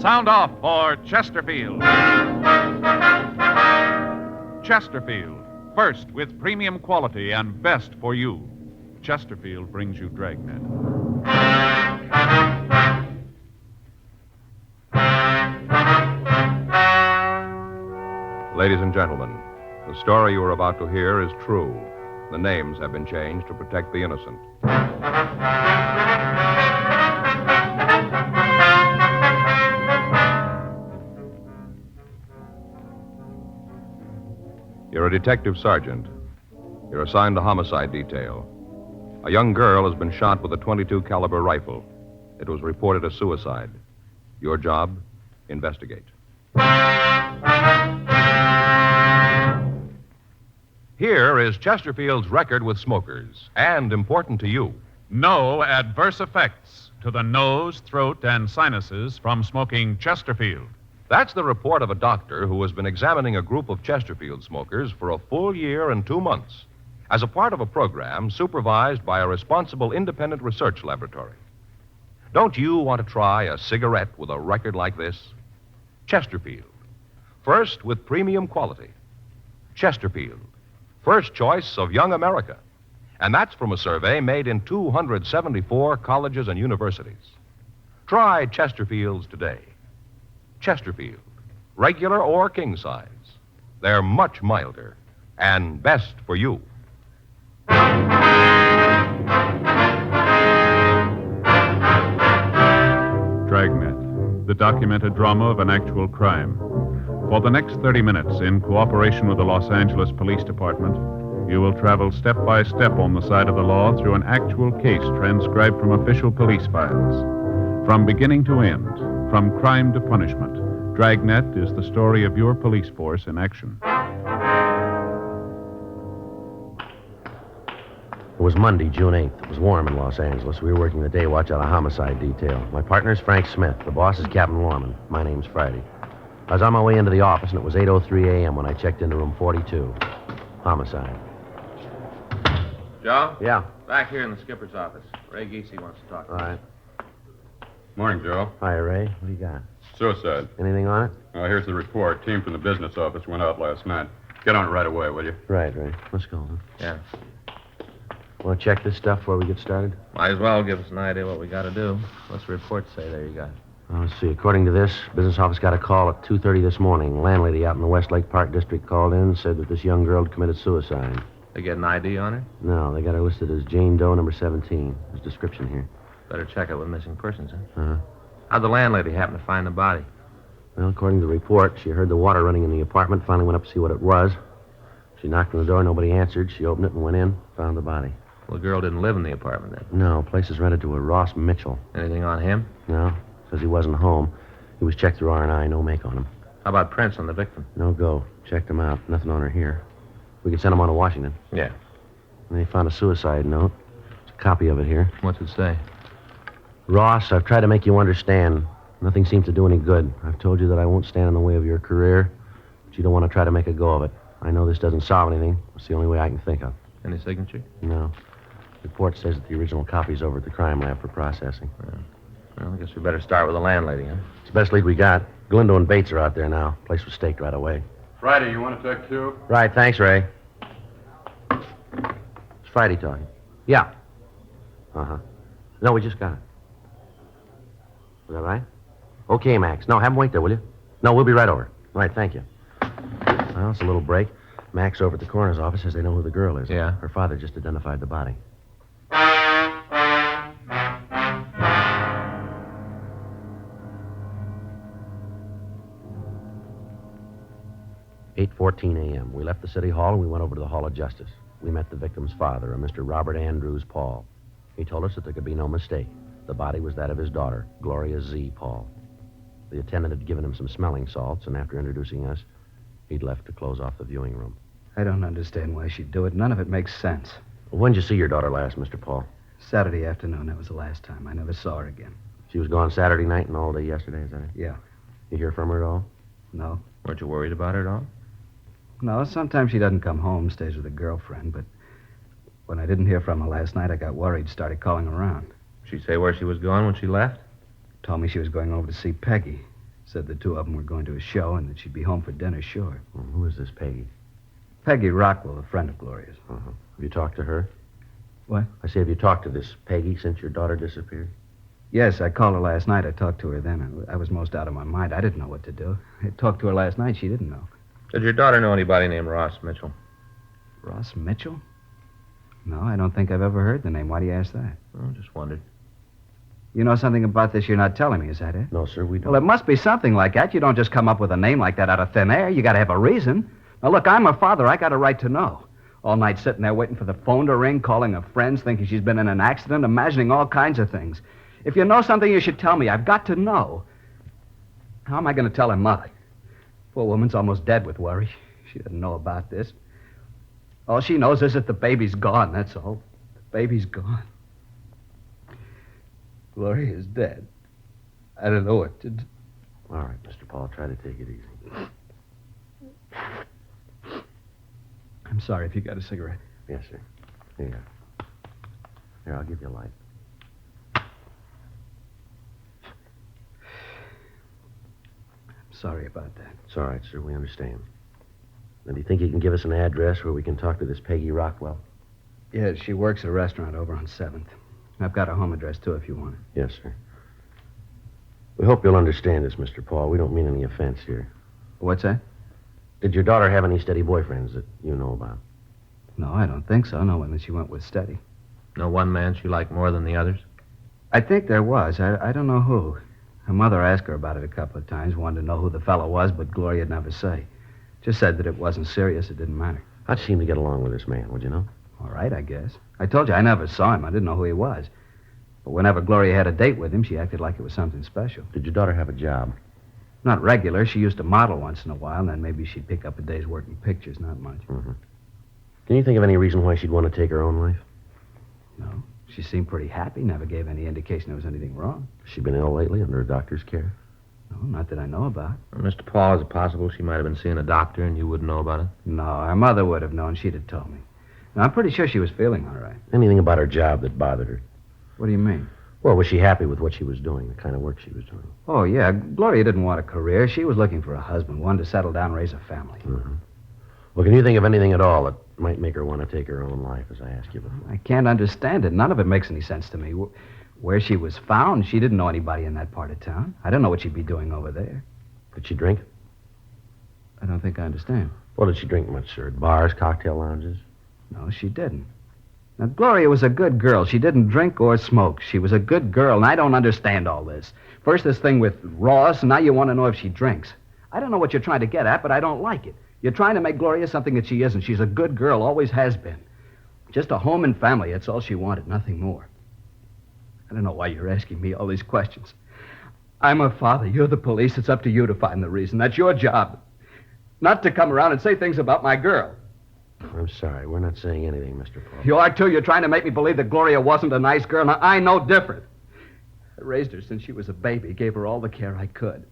Sound off for Chesterfield. Chesterfield, first with premium quality and best for you. Chesterfield brings you Dragnet. Ladies and gentlemen, the story you are about to hear is true. The names have been changed to protect the innocent. You're a detective sergeant. You're assigned to homicide detail. A young girl has been shot with a .22 caliber rifle. It was reported as suicide. Your job, investigate. Here is Chesterfield's record with smokers, and important to you. No adverse effects to the nose, throat, and sinuses from smoking Chesterfield. That's the report of a doctor who has been examining a group of Chesterfield smokers for a full year and 2 months as a part of a program supervised by a responsible independent research laboratory. Don't you want to try a cigarette with a record like this? Chesterfield, first with premium quality. Chesterfield, first choice of young America. And that's from a survey made in 274 colleges and universities. Try Chesterfields today. Chesterfield, regular or king size. They're much milder and best for you. Dragnet, the documented drama of an actual crime. For the next 30 minutes, in cooperation with the Los Angeles Police Department, you will travel step by step on the side of the law through an actual case transcribed from official police files. From beginning to end, from crime to punishment, Dragnet is the story of your police force in action. It was Monday, June 8th. It was warm in Los Angeles. We were working the day watch out of homicide detail. My partner's Frank Smith. The boss is Captain Lorman. My name's Friday. I was on my way into the office, and it was 8:03 a.m. when I checked into room 42. Homicide. Joe? Yeah. Back here in the skipper's office. Ray Geesey wants to talk to All you. right. Morning, Joe. Hi, Ray. What do you got? Suicide. Anything on it? Here's the report. Team from the business office went out last night. Get on it right away, will you? Right, Ray. Let's go. Huh? Yeah. Want to check this stuff before we get started? Might as well give us an idea what we got to do. What's the report say? There you got it. Well, let's see. According to this, business office got a call at 2:30 this morning. Landlady out in the Westlake Park district called in and said that this young girl had committed suicide. They get an ID on her? No, they got her listed as Jane Doe, number 17. There's a description here. Better check it with missing persons, huh? Uh-huh. How'd the landlady happen to find the body? Well, according to the report, she heard the water running in the apartment, finally went up to see what it was. She knocked on the door, nobody answered. She opened it and went in, found the body. Well, the girl didn't live in the apartment then. No, place is rented to a Ross Mitchell. Anything on him? No, says he wasn't home. He was checked through R&I, no make on him. How about prints on the victim? No go. Checked him out. Nothing on her here. We could send him on to Washington. Yeah. And they found a suicide note. There's a copy of it here. What's it say? Ross, I've tried to make you understand. Nothing seems to do any good. I've told you that I won't stand in the way of your career, but you don't want to try to make a go of it. I know this doesn't solve anything. It's the only way I can think of. Any signature? No. The report says that the original copy's over at the crime lab for processing. Yeah. Well, I guess we better start with the landlady, huh? It's the best lead we got. Galindo and Bates are out there now. Place was staked right away. Friday, you want to talk too? Right, thanks, Ray. It's Friday talking. Yeah. Uh-huh. No, we just got it. Is that right? Okay, Max. No, have him wait there, will you? No, we'll be right over. Right, thank you. Well, it's a little break. Max over at the coroner's office says they know who the girl is. Yeah? Her father just identified the body. "8:14 a.m. We left the city hall and we went over to the Hall of Justice. We met the victim's father, a Mr. Robert Andrews Paul. He told us that there could be no mistake. The body was that of his daughter, Gloria Z. Paul. The attendant had given him some smelling salts, and after introducing us, he'd left to close off the viewing room. I don't understand why she'd do it. None of it makes sense. When'd you see your daughter last, Mr. Paul? Saturday afternoon, that was the last time. I never saw her again. She was gone Saturday night and all day yesterday, is that it? Yeah. You hear from her at all? No? Weren't you worried about her at all? No, sometimes she doesn't come home, stays with a girlfriend, but when I didn't hear from her last night, I got worried, started calling around. Did she say where she was going when she left? Told me she was going over to see Peggy. Said the two of them were going to a show and that she'd be home for dinner, sure. Well, who is this Peggy? Peggy Rockwell, a friend of Gloria's. Uh-huh. Have you talked to her? What? I say, have you talked to this Peggy since your daughter disappeared? Yes, I called her last night. I talked to her then. I was most out of my mind. I didn't know what to do. I talked to her last night. She didn't know. Did your daughter know anybody named Ross Mitchell? Ross Mitchell? No, I don't think I've ever heard the name. Why do you ask that? Oh, just wondered. You know something about this you're not telling me, is that it? No, sir, we don't. Well, it must be something like that. You don't just come up with a name like that out of thin air. You got to have a reason. Now, look, I'm her father. I got a right to know. All night sitting there waiting for the phone to ring, calling her friends, thinking she's been in an accident, imagining all kinds of things. If you know something, you should tell me. I've got to know. How am I going to tell her mother? Poor woman's almost dead with worry. She doesn't know about this. All she knows is that the baby's gone, that's all. The baby's gone. Gloria is dead. I don't know what to do. All right, Mr. Paul, try to take it easy. I'm sorry if you got a cigarette. Yes, sir. Here you go. Here, I'll give you a light. Sorry about that. It's all right, sir. We understand. Now, do you think you can give us an address where we can talk to this Peggy Rockwell? Yeah, she works a restaurant over on 7th. I've got her home address, too, if you want it. Yes, sir. We hope you'll understand this, Mr. Paul. We don't mean any offense here. What's that? Did your daughter have any steady boyfriends that you know about? No, I don't think so. No one that she went with steady. No one man she liked more than the others? I think there was. I don't know who. Her mother asked her about it a couple of times, wanted to know who the fellow was, but Gloria'd never say. Just said that it wasn't serious, it didn't matter. How'd she seem to get along with this man, would you know? All right, I guess. I told you I never saw him. I didn't know who he was. But whenever Gloria had a date with him, she acted like it was something special. Did your daughter have a job? Not regular. She used to model once in a while, and then maybe she'd pick up a day's work in pictures, not much. Mm-hmm. Can you think of any reason why she'd want to take her own life? No. She seemed pretty happy, never gave any indication there was anything wrong. Has she been ill lately under a doctor's care? No, not that I know about. Well, Mr. Paul, is it possible she might have been seeing a doctor and you wouldn't know about it? No, her mother would have known. She'd have told me. Now, I'm pretty sure she was feeling all right. Anything about her job that bothered her? What do you mean? Well, was she happy with what she was doing, the kind of work she was doing? Oh, yeah. Gloria didn't want a career. She was looking for a husband, one to settle down and raise a family. Mm-hmm. Well, can you think of anything at all that might make her want to take her own life, as I asked you before? I can't understand it. None of it makes any sense to me. Where she was found, she didn't know anybody in that part of town. I don't know what she'd be doing over there. Did she drink? I don't think I understand. Well, did she drink much, sir? At bars, cocktail lounges? No, she didn't. Now, Gloria was a good girl. She didn't drink or smoke. She was a good girl, and I don't understand all this. First, this thing with Ross, and now you want to know if she drinks. I don't know what you're trying to get at, but I don't like it. You're trying to make Gloria something that she isn't. She's a good girl, always has been. Just a home and family, that's all she wanted, nothing more. I don't know why you're asking me all these questions. I'm her father. You're the police. It's up to you to find the reason. That's your job. Not to come around and say things about my girl. I'm sorry. We're not saying anything, Mr. Paul. You are, too. You're trying to make me believe that Gloria wasn't a nice girl. Now, I know different. I raised her since she was a baby, gave her all the care I could.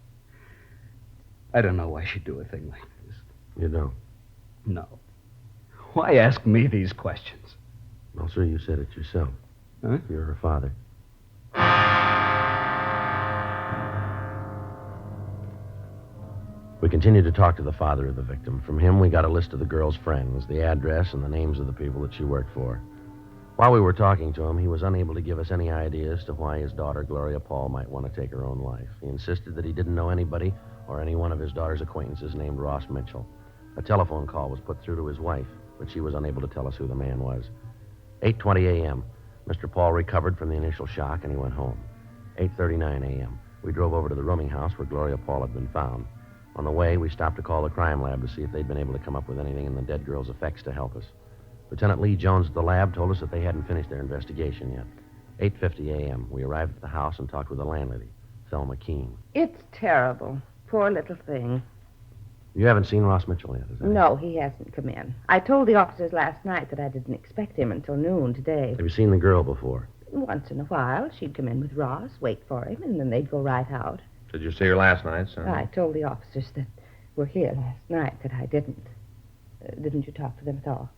I don't know why she'd do a thing like this. You don't? No. Why ask me these questions? Well, sir, you said it yourself. Huh? You're her father. We continued to talk to the father of the victim. From him, we got a list of the girl's friends, the address, and the names of the people that she worked for. While we were talking to him, he was unable to give us any idea as to why his daughter, Gloria Paul, might want to take her own life. He insisted that he didn't know anybody or any one of his daughter's acquaintances named Ross Mitchell. A telephone call was put through to his wife, but she was unable to tell us who the man was. 8:20 a.m., Mr. Paul recovered from the initial shock, and he went home. 8:39 a.m., we drove over to the rooming house where Gloria Paul had been found. On the way, we stopped to call the crime lab to see if they'd been able to come up with anything in the dead girl's effects to help us. Lieutenant Lee Jones at the lab told us that they hadn't finished their investigation yet. 8:50 a.m., we arrived at the house and talked with the landlady, Thelma Keene. It's terrible. Poor little thing. You haven't seen Ross Mitchell yet, is that? No, he hasn't come in. I told the officers last night that I didn't expect him until noon today. Have you seen the girl before? Once in a while, she'd come in with Ross, wait for him, and then they'd go right out. Did you see her last night, son? I told the officers that were here last night that I didn't. Didn't you talk to them at all?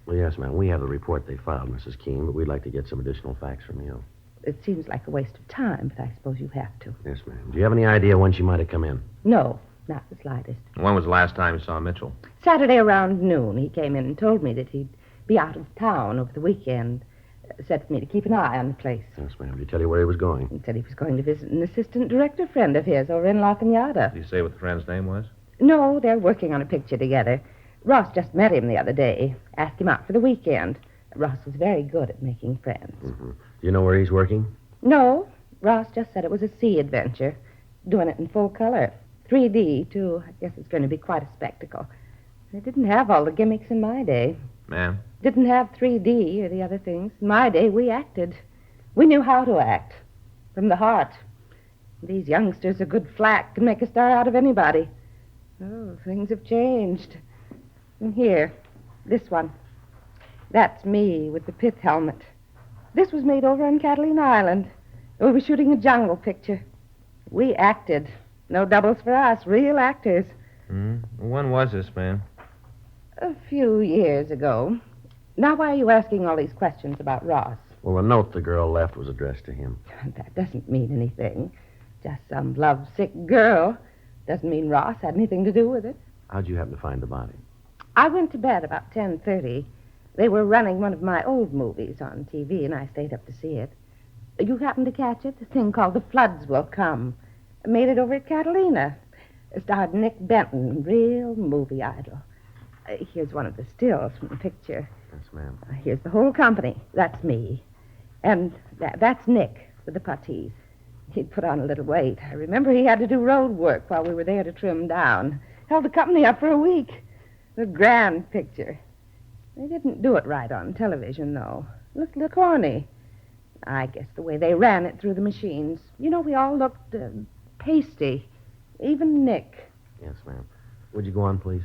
Well, yes, ma'am. We have the report they filed, Mrs. Keene, but we'd like to get some additional facts from you. It seems like a waste of time, but I suppose you have to. Yes, ma'am. Do you have any idea when she might have come in? No, not the slightest. When was the last time you saw Mitchell? Saturday around noon, he came in and told me that he'd be out of town over the weekend. Said for me to keep an eye on the place. Yes, ma'am. Did he tell you where he was going? He said he was going to visit an assistant director friend of his over in La Cañada. Did he say what the friend's name was? No, they're working on a picture together. Ross just met him the other day. Asked him out for the weekend. Ross is very good at making friends. Mm-hmm. Do you know where he's working? No, Ross just said it was a sea adventure. Doing it in full color. 3D, too. I guess it's going to be quite a spectacle. They didn't have all the gimmicks in my day. Ma'am? Didn't have 3D or the other things. In my day, we acted. We knew how to act. From the heart. These youngsters are good flack can make a star out of anybody. Oh, things have changed. And here, this one. That's me with the pith helmet. This was made over on Catalina Island. We were shooting a jungle picture. We acted. No doubles for us. Real actors. When was this, ma'am? A few years ago. Now, why are you asking all these questions about Ross? Well, the note the girl left was addressed to him. That doesn't mean anything. Just some lovesick girl. Doesn't mean Ross had anything to do with it. How'd you happen to find the body? I went to bed about 10:30. They were running one of my old movies on TV, and I stayed up to see it. You happened to catch it? A thing called The Floods Will Come. Made it over at Catalina. It starred Nick Benton, real movie idol. Here's one of the stills from the picture. Yes, ma'am. Here's the whole company. That's me. And that's Nick with the puttees. He'd put on a little weight. I remember he had to do road work while we were there to trim down. Held the company up for a week. A grand picture. They didn't do it right on television, though. Looked a little corny. I guess the way they ran it through the machines. You know, we all looked pasty. Even Nick. Yes, ma'am. Would you go on, please?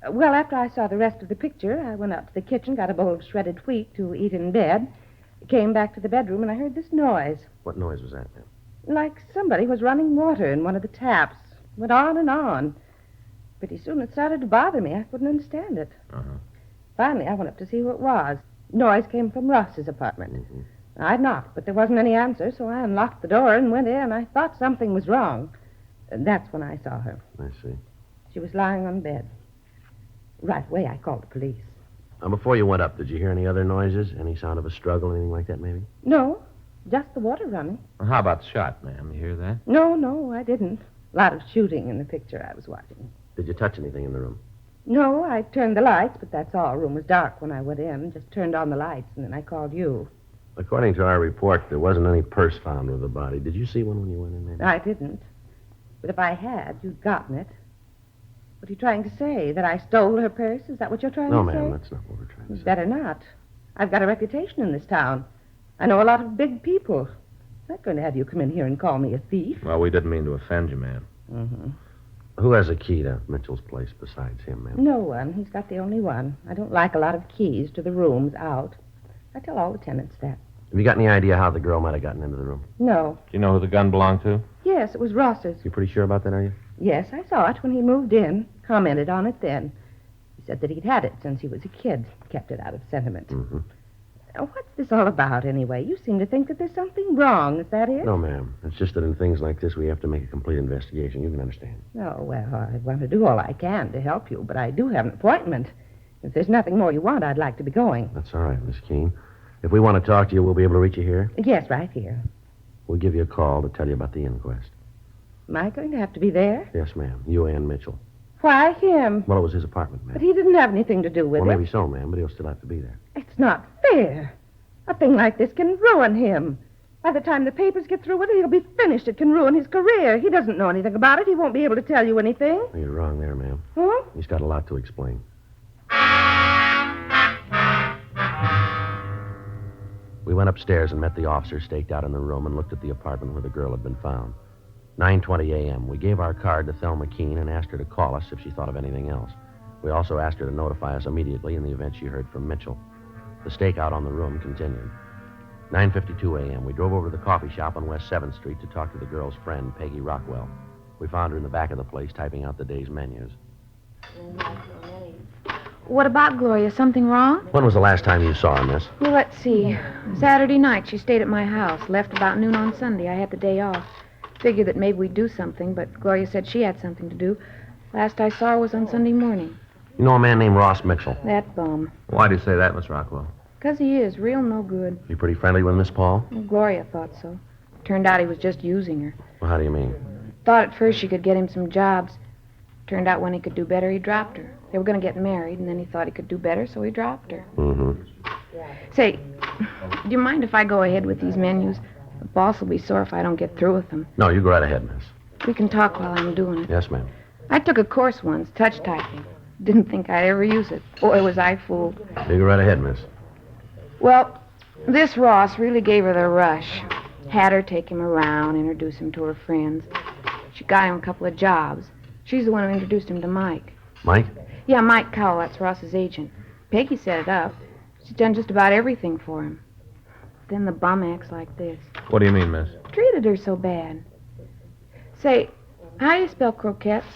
Well, after I saw the rest of the picture, I went up to the kitchen, got a bowl of shredded wheat to eat in bed, came back to the bedroom, and I heard this noise. What noise was that, ma'am? Like somebody was running water in one of the taps. Went on and on. Pretty soon it started to bother me. I couldn't understand it. Uh-huh. Finally, I went up to see who it was. Noise came from Ross's apartment. Mm-hmm. I knocked, but there wasn't any answer, so I unlocked the door and went in. I thought something was wrong. And that's when I saw her. I see. She was lying on bed. Right away, I called the police. Before you went up, did you hear any other noises? Any sound of a struggle, anything like that, maybe? No, just the water running. Well, how about the shot, ma'am? You hear that? No, I didn't. A lot of shooting in the picture I was watching. Did you touch anything in the room? No, I turned the lights, but that's all. The room was dark when I went in. Just turned on the lights, and then I called you. According to our report, there wasn't any purse found with the body. Did you see one when you went in there? I didn't. But if I had, you'd gotten it. What are you trying to say? That I stole her purse? Is that what you're trying No, to say? ma'am, that's not what we're trying to say. Better not. I've got a reputation in this town. I know a lot of big people. I'm not going to have you come in here and call me a thief. Well, we didn't mean to offend you, ma'am. Mm-hmm. Who has a key to Mitchell's place besides him, ma'am? No one. He's got the only one. I don't like a lot of keys to the rooms out. I tell all the tenants that. Have you got any idea how the girl might have gotten into the room? No. Do you know who the gun belonged to? Yes, it was Ross's. You pretty sure about that, are you? Yes, I saw it when he moved in. Commented on it then. He said that he'd had it since he was a kid. Kept it out of sentiment. Mm-hmm. What's this all about, anyway? You seem to think that there's something wrong. Is that it? No, ma'am. It's just that in things like this, we have to make a complete investigation. You can understand. Oh, well, I want to do all I can to help you, but I do have an appointment. If there's nothing more you want, I'd like to be going. That's all right, Miss Keene. If we want to talk to you, we'll be able to reach you here. Yes, right here. We'll give you a call to tell you about the inquest. Am I going to have to be there? Yes, ma'am. You and Mitchell. Why him? Well, it was his apartment, ma'am. But he didn't have anything to do with Well, it. maybe so, ma'am, but he'll still have to be there. It's not fair. A thing like this can ruin him. By the time the papers get through with it, he'll be finished. It can ruin his career. He doesn't know anything about it. He won't be able to tell you anything. Well, you're wrong there, ma'am. Huh? He's got a lot to explain. We went upstairs and met the officer staked out in the room and looked at the apartment where the girl had been found. 9:20 a.m. We gave our card to Thelma Keene and asked her to call us if she thought of anything else. We also asked her to notify us immediately in the event she heard from Mitchell. The stakeout on the room continued. 9:52 a.m. We drove over to the coffee shop on West 7th Street to talk to the girl's friend, Peggy Rockwell. We found her in the back of the place typing out the day's menus. What about Gloria? Something wrong? When was the last time you saw her, miss? Well, let's see. Saturday night, she stayed at my house. Left about noon on Sunday. I had the day off. Figured that maybe we'd do something, but Gloria said she had something to do. Last I saw her was on Sunday morning. You know a man named Ross Mitchell? That bum. Why do you say that, Miss Rockwell? 'Cause he is. Real no good. You pretty friendly with Miss Paul? Well, Gloria thought so. Turned out he was just using her. Well, how do you mean? Thought at first she could get him some jobs. Turned out when he could do better, he dropped her. They were going to get married, and then he thought he could do better, so he dropped her. Mm-hmm. Say, do you mind if I go ahead with these menus? The boss will be sore if I don't get through with them. No, you go right ahead, miss. We can talk while I'm doing it. Yes, ma'am. I took a course once, touch typing. Didn't think I'd ever use it. Boy, was I fooled. You go right ahead, miss. Well, this Ross really gave her the rush. Had her take him around, introduce him to her friends. She got him a couple of jobs. She's the one who introduced him to Mike. Mike? Yeah, Mike Cowell, that's Ross's agent. Peggy set it up. She's done just about everything for him. Then the bum acts like this. What do you mean, miss? Treated her so bad. Say, how do you spell croquettes?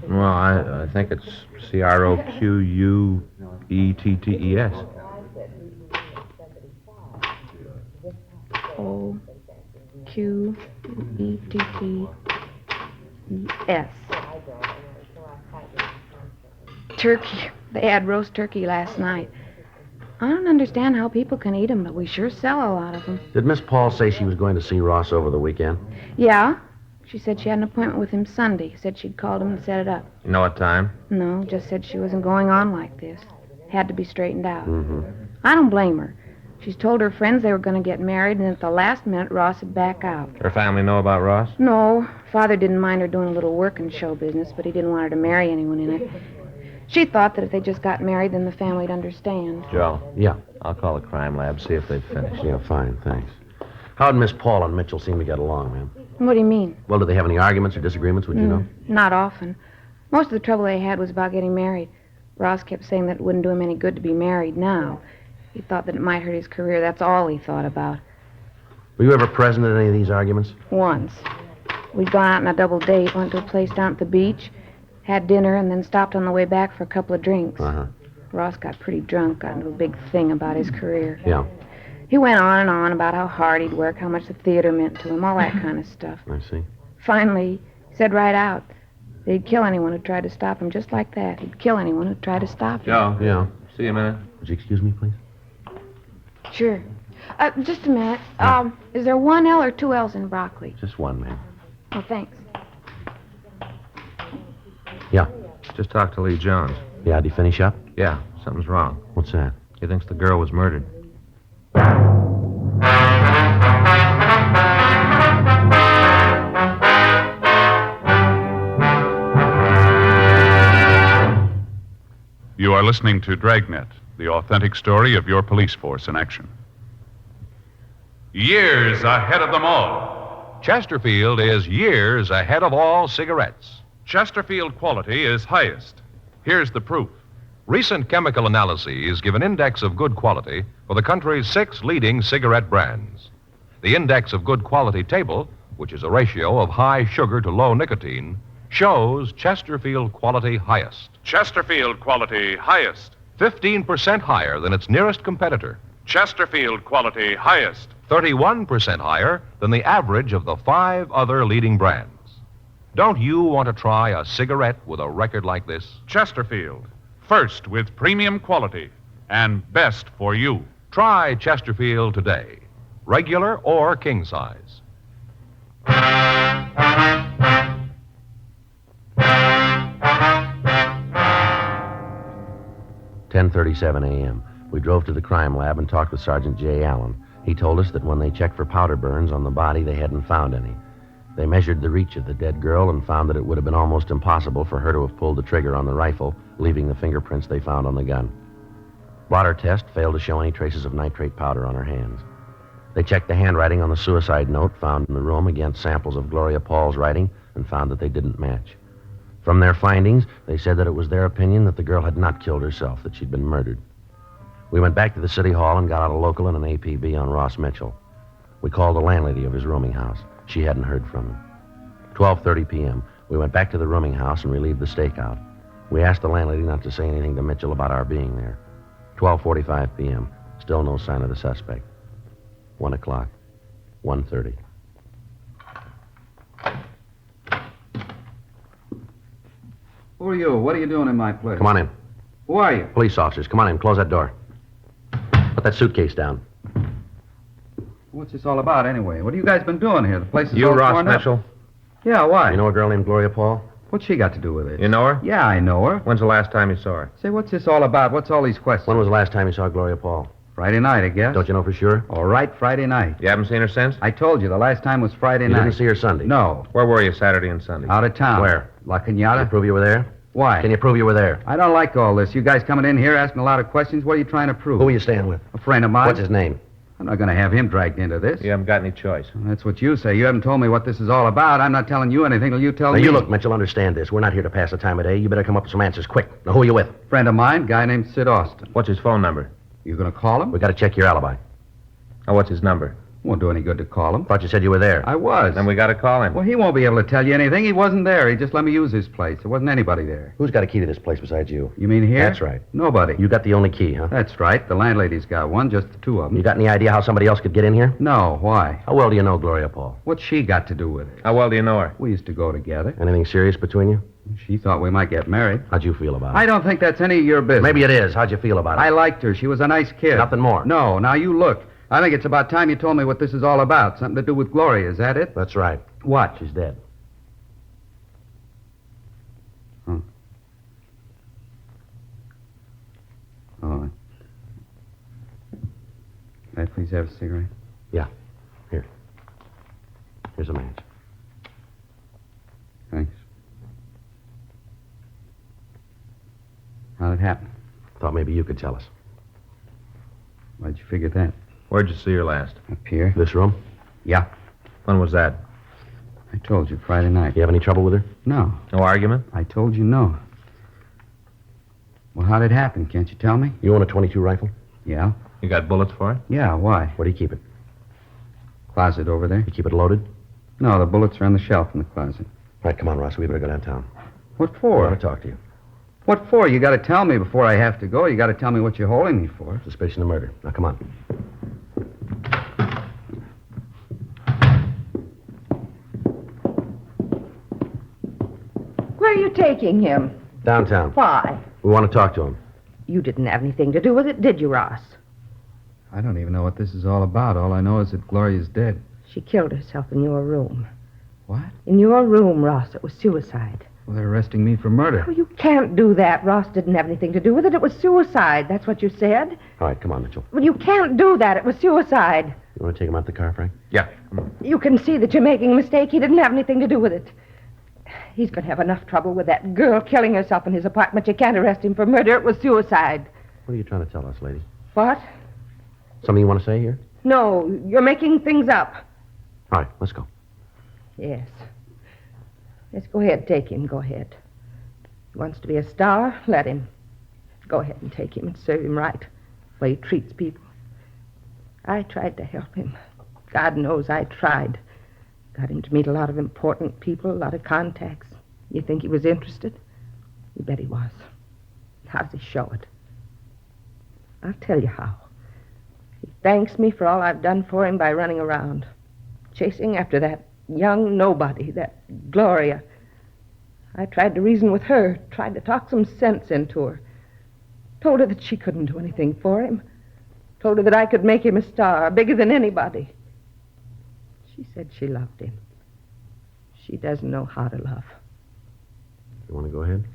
Well, I think it's Croquettes. O-Q-E-T-T-E-S. Turkey. They had roast turkey last night. I don't understand how people can eat them, but we sure sell a lot of them. Did Miss Paul say she was going to see Ross over the weekend? Yeah. She said she had an appointment with him Sunday. Said she'd called him and set it up. You know what time? No, just said she wasn't going on like this. Had to be straightened out. Mm-hmm. I don't blame her. She's told her friends they were going to get married, and at the last minute, Ross would back out. Her family know about Ross? No, Father didn't mind her doing a little work in show business, but he didn't want her to marry anyone in it. She thought that if they just got married, then the family'd understand. Joe. Yeah. I'll call the crime lab, see if they've finished. Yeah, fine, thanks. How'd Miss Paul and Mitchell seem to get along, ma'am? What do you mean? Well, did they have any arguments or disagreements, would you know? Not often. Most of the trouble they had was about getting married. Ross kept saying that it wouldn't do him any good to be married now. He thought that it might hurt his career. That's all he thought about. Were you ever present at any of these arguments? Once. We'd gone out on a double date, went to a place down at the beach, had dinner, and then stopped on the way back for a couple of drinks. Uh-huh. Ross got pretty drunk, got into a big thing about his career. Yeah, He went on and on about how hard he'd work, how much the theater meant to him, all that kind of stuff. I see. Finally, he said right out that he'd kill anyone who tried to stop him, just like that. He'd kill anyone who tried to stop him. Joe. Yeah. See you a minute. Would you excuse me, please? Sure. Just a minute. Is there one L or two L's in broccoli? Just one, ma'am. Oh, thanks. Yeah. Just talk to Lee Jones. Yeah, did he finish up? Yeah, something's wrong. What's that? He thinks the girl was murdered. You are listening to Dragnet, the authentic story of your police force in action. Years ahead of them all. Chesterfield is years ahead of all cigarettes. Chesterfield quality is highest. Here's the proof. Recent chemical analyses give an index of good quality for the country's 6 leading cigarette brands. The index of good quality table, which is a ratio of high sugar to low nicotine, shows Chesterfield quality highest. Chesterfield quality highest. 15% higher than its nearest competitor. Chesterfield quality highest. 31% higher than the average of the 5 other leading brands. Don't you want to try a cigarette with a record like this? Chesterfield. First with premium quality and best for you. Try Chesterfield today, regular or king size. 10:37 a.m. We drove to the crime lab and talked with Sergeant J. Allen. He told us that when they checked for powder burns on the body, they hadn't found any. They measured the reach of the dead girl and found that it would have been almost impossible for her to have pulled the trigger on the rifle, leaving the fingerprints they found on the gun. Blotter test failed to show any traces of nitrate powder on her hands. They checked the handwriting on the suicide note found in the room against samples of Gloria Paul's writing and found that they didn't match. From their findings, they said that it was their opinion that the girl had not killed herself, that she'd been murdered. We went back to the city hall and got out a local and an APB on Ross Mitchell. We called the landlady of his rooming house. She hadn't heard from him. 12:30 p.m., we went back to the rooming house and relieved the stakeout. We asked the landlady not to say anything to Mitchell about our being there. 12:45 p.m. Still no sign of the suspect. 1 o'clock. 1:30. Who are you? What are you doing in my place? Come on in. Who are you? Police officers, come on in. Close that door. Put that suitcase down. What's this all about, anyway? What have you guys been doing here? The place is You all Ross torn up. Mitchell? Yeah, why? You know a girl named Gloria Paul? What's she got to do with it? You know her? Yeah, I know her. When's the last time you saw her? Say, what's this all about? What's all these questions? When was the last time you saw Gloria Paul? Friday night, I guess. Don't you know for sure? All right, Friday night. You haven't seen her since? I told you, the last time was Friday You night. didn't see her Sunday? No. Where were you Saturday and Sunday? Out of town. Where? La Can you Cañada. prove you were there? Why? Can you prove you were there? I don't like all this. You guys coming in here asking a lot of questions. What are you trying to prove? Who are you staying with? A friend of mine. What's his name? I'm not going to have him dragged into this. You haven't got any choice. Well, that's what you say. You haven't told me what this is all about. I'm not telling you anything till you tell Now, me. you look, Mitchell, understand this. We're not here to pass the time of day. You better come up with some answers quick. Now, who are you with? Friend of mine, guy named Sid Austin. What's his phone number? You going to call him? We got to check your alibi. Now, what's his number? Won't do any good to call him. Thought you said you were there. I was. Then we got to call him. Well, he won't be able to tell you anything. He wasn't there. He just let me use his place. There wasn't anybody there. Who's got a key to this place besides you? You mean here? That's right. Nobody. You got the only key, huh? That's right. The landlady's got one, just the two of them. You got any idea how somebody else could get in here? No, why? How well do you know Gloria Paul? What's she got to do with it? How well do you know her? We used to go together. Anything serious between you? She thought we might get married. How'd you feel about it? I don't think that's any of your business. Maybe it is. How'd you feel about it? I liked her. She was a nice kid. Nothing more? No. Now, you look. I think it's about time you told me what this is all about. Something to do with Gloria. Is that it? That's right. What? She's dead. Oh. Can I please have a cigarette? Yeah. Here. Here's a match. Thanks. How'd it happen? Thought maybe you could tell us. Why'd you figure that? Where'd you see her last? Up here? This room? Yeah. When was that? I told you, Friday night. You have any trouble with her? No. No argument? I told you no. Well, how'd it happen? Can't you tell me? You own a .22 rifle? Yeah. You got bullets for it? Yeah, why? Where do you keep it? Closet over there. You keep it loaded? No, the bullets are on the shelf in the closet. All right, come on, Ross. We better go downtown. What I for? want to talk to you. What for? You got to tell me before I have to go. You got to tell me what you're holding me for. Suspicion of murder. Now, come on. Where are you taking him? Downtown. Why? We want to talk to him. You didn't have anything to do with it, did you, Ross? I don't even know what this is all about. All I know is that Gloria's dead. She killed herself in your room. What? In your room, Ross. It was suicide. Well, they're arresting me for murder. Oh, you can't do that. Ross didn't have anything to do with it. It was suicide. That's what you said. All right, come on, Mitchell. Well, you can't do that. It was suicide. You want to take him out the car, Frank? Yeah. Come on. You can see that you're making a mistake. He didn't have anything to do with it. He's going to have enough trouble with that girl killing herself in his apartment. You can't arrest him for murder. It was suicide. What are you trying to tell us, lady? What? Something you want to say here? No, you're making things up. All right, let's go. Yes. Yes, go ahead. Take him. Go ahead. He wants to be a star. Let him. Go ahead and take him and serve him right. The way he treats people. I tried to help him. God knows I tried. Got him to meet a lot of important people, a lot of contacts. You think he was interested? You bet he was. How does he show it? I'll tell you how. He thanks me for all I've done for him by running around, chasing after that young nobody, that Gloria. I tried to reason with her, tried to talk some sense into her. Told her that she couldn't do anything for him. Told her that I could make him a star, bigger than anybody. She said she loved him. She doesn't know how to love. You want to go ahead?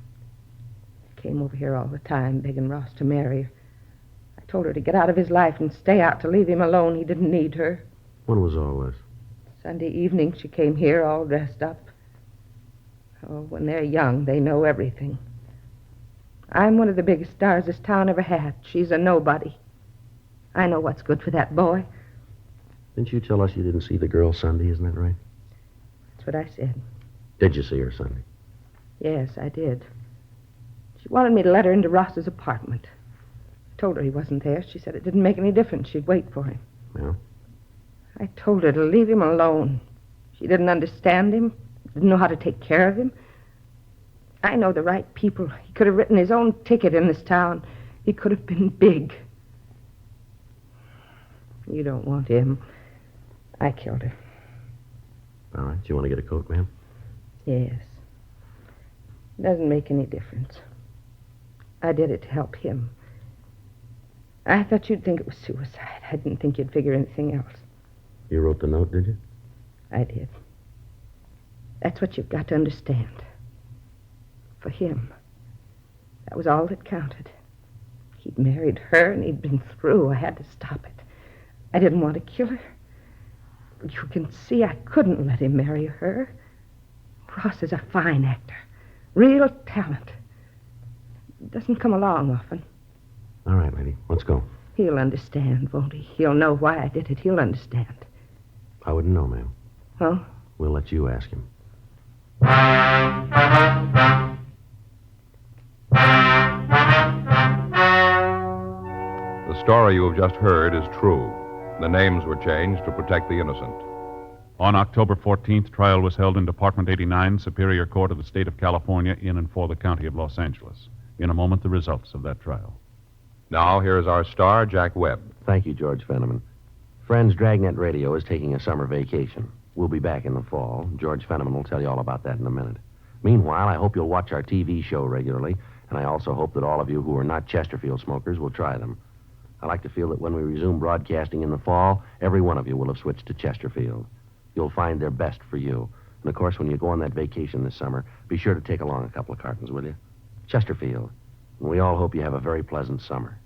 Came over here all the time, begging Ross to marry her. I told her to get out of his life and stay out, to leave him alone. He didn't need her. When was all this? Sunday evening, she came here all dressed up. Oh, when they're young, they know everything. I'm one of the biggest stars this town ever had. She's a nobody. I know what's good for that boy. Didn't you tell us you didn't see the girl Sunday, isn't that right? That's what I said. Did you see her Sunday? Yes, I did. She wanted me to let her into Ross's apartment. I told her he wasn't there. She said it didn't make any difference. She'd wait for him. Yeah? I told her to leave him alone. She didn't understand him, didn't know how to take care of him. I know the right people. He could have written his own ticket in this town. He could have been big. You don't want him. I killed her. All right. You want to get a coat, ma'am? Yes. Doesn't make any difference. I did it to help him. I thought you'd think it was suicide. I didn't think you'd figure anything else. You wrote the note, did you? I did. That's what you've got to understand. For him, that was all that counted. He'd married her and he'd been through. I had to stop it. I didn't want to kill her. But you can see I couldn't let him marry her. Ross is a fine actor. Real talent. Doesn't come along often. All right, lady. Let's go. He'll understand, won't he? He'll know why I did it. He'll understand. I wouldn't know, ma'am. Oh? We'll let you ask him. The story you have just heard is true. The names were changed to protect the innocent. On October 14th, trial was held in Department 89, Superior Court of the State of California, in and for the County of Los Angeles. In a moment, the results of that trial. Now, here is our star, Jack Webb. Thank you, George Fenneman. Friends, Dragnet Radio is taking a summer vacation. We'll be back in the fall. George Fenneman will tell you all about that in a minute. Meanwhile, I hope you'll watch our TV show regularly, and I also hope that all of you who are not Chesterfield smokers will try them. I like to feel that when we resume broadcasting in the fall, every one of you will have switched to Chesterfield. You'll find their best for you. And, of course, when you go on that vacation this summer, be sure to take along a couple of cartons, will you? Chesterfield. And we all hope you have a very pleasant summer.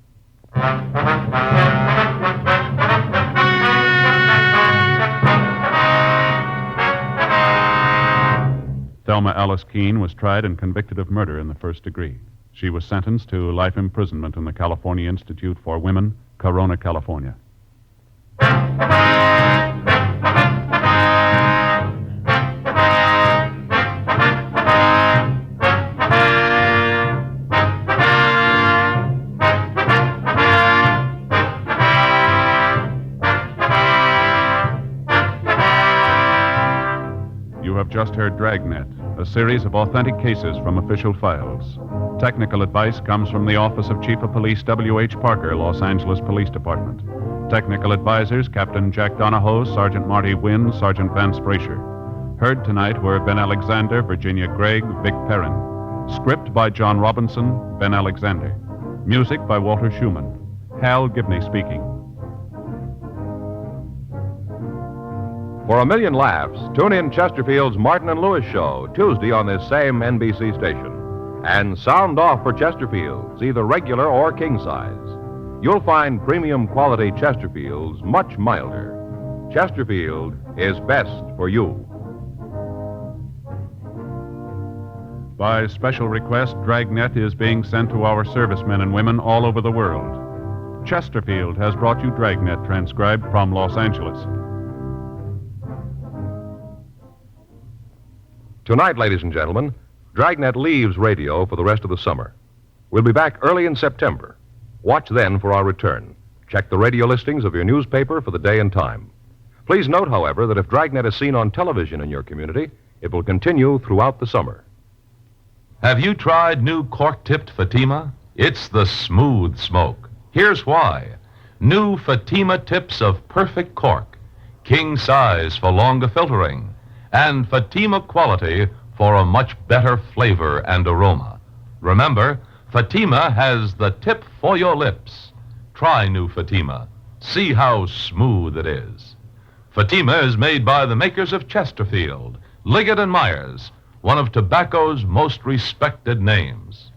Thelma Alice Keene was tried and convicted of murder in the first degree. She was sentenced to life imprisonment in the California Institute for Women, Corona, California. You have just heard Dragnet, a series of authentic cases from official files. Technical advice comes from the Office of Chief of Police W.H. Parker, Los Angeles Police Department. Technical advisors, Captain Jack Donahoe, Sergeant Marty Wynn, Sergeant Vance Brasher. Heard tonight were Ben Alexander, Virginia Gregg, Vic Perrin. Script by John Robinson, Ben Alexander. Music by Walter Schumann. Hal Gibney speaking. For a million laughs, tune in Chesterfield's Martin and Lewis show, Tuesday on this same NBC station. And sound off for Chesterfields, either regular or king size. You'll find premium quality Chesterfields much milder. Chesterfield is best for you. By special request, Dragnet is being sent to our servicemen and women all over the world. Chesterfield has brought you Dragnet, transcribed from Los Angeles. Tonight, ladies and gentlemen, Dragnet leaves radio for the rest of the summer. We'll be back early in September. Watch then for our return. Check the radio listings of your newspaper for the day and time. Please note, however, that if Dragnet is seen on television in your community, it will continue throughout the summer. Have you tried new cork-tipped Fatima? It's the smooth smoke. Here's why. New Fatima tips of perfect cork, king size for longer filtering, and Fatima quality for a much better flavor and aroma. Remember, Fatima has the tip for your lips. Try new Fatima. See how smooth it is. Fatima is made by the makers of Chesterfield, Liggett & Myers, one of tobacco's most respected names.